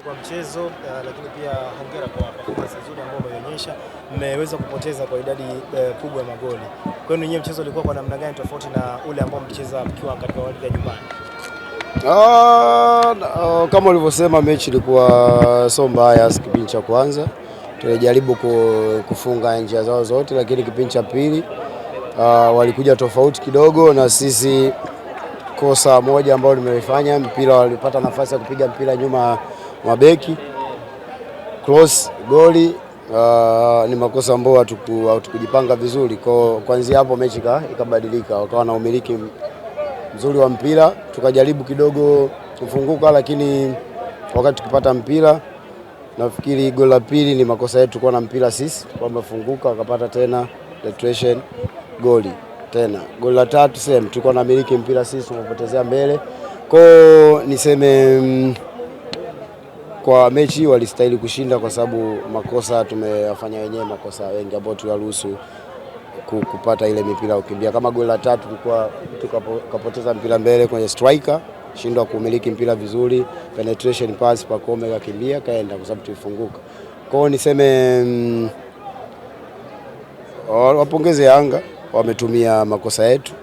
kwa mchezo lakini pia hongera kwa performance nzuri ambayo umeonyesha. Mmeweza kupoteza kwa idadi kubwa ya magoli. Kwa hiyo mchezo ulikuwa kwa namna gani tofauti na ule ambao mlicheza mkiwa katika uwanja nyumbani? Kama ulivyosema, mechi ilikuwa so mbaya kipindi cha kwanza. Tulijaribu kufunga njia zao zote, lakini kipindi cha pili walikuja tofauti kidogo na sisi. Kosa moja ambalo nimeifanya, mpira walipata nafasi ya kupiga mpira nyuma mabeki cross goli. Ni makosa ambayo hatukujipanga vizuri. Kuanzia hapo mechi ikabadilika, wakawa na umiliki mzuri wa mpira, tukajaribu kidogo kufunguka, lakini wakati tukipata mpira, nafikiri goli la pili ni makosa yetu kwa na mpira sisi, kwamba funguka wakapata tena retration goli tena. Goli la tatu same, tulikuwa na miliki mpira sisi, tumepotezea mbele. Niseme kwa mechi walistahili kushinda kwa sababu makosa tumeyafanya wenyewe, makosa wengi ambao tuliruhusu kupata ile mipira ukimbia. Kama goli la tatu tulikuwa tukapoteza mpira mbele kwenye striker, shindwa kumiliki mpira vizuri, penetration pass Pacome kakimbia kaenda kwa sababu tulifunguka. Niseme wapongeze Yanga, wametumia makosa yetu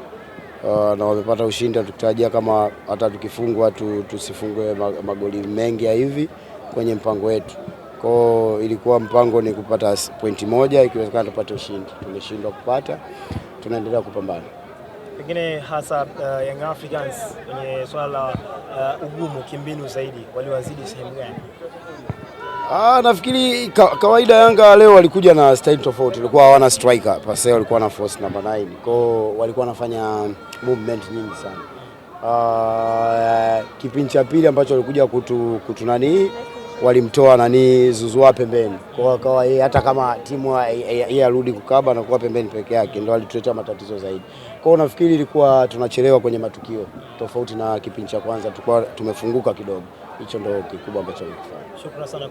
na wamepata ushindi. Tukitarajia kama hata tukifungwa tusifungwe magoli mengi ya hivi kwenye mpango wetu. Ilikuwa mpango ni kupata pointi moja, ikiwezekana tupate ushindi. Tumeshindwa kupata, tunaendelea kupambana. Pengine hasa Young Africans kwenye swala la ugumu kimbinu zaidi waliwazidi sehemu gani? Nafikiri kawaida Yanga leo walikuja na style tofauti. Walikuwa hawana striker, pase walikuwa na force number 9. Walikuwa wanafanya movement nyingi sana. Kipindi cha pili ambacho walikuja kutunani, walimtoa Zuzua pembeni. Kwa yeye hata kama timu yeye arudi kukaba na kuwa pembeni peke yake, ndio alituletea matatizo zaidi. Nafikiri ilikuwa tunachelewa kwenye matukio tofauti na kipindi cha kwanza, tulikuwa tumefunguka kidogo. Hicho ndio kikubwa ambacho tulikifanya. Shukrani sana.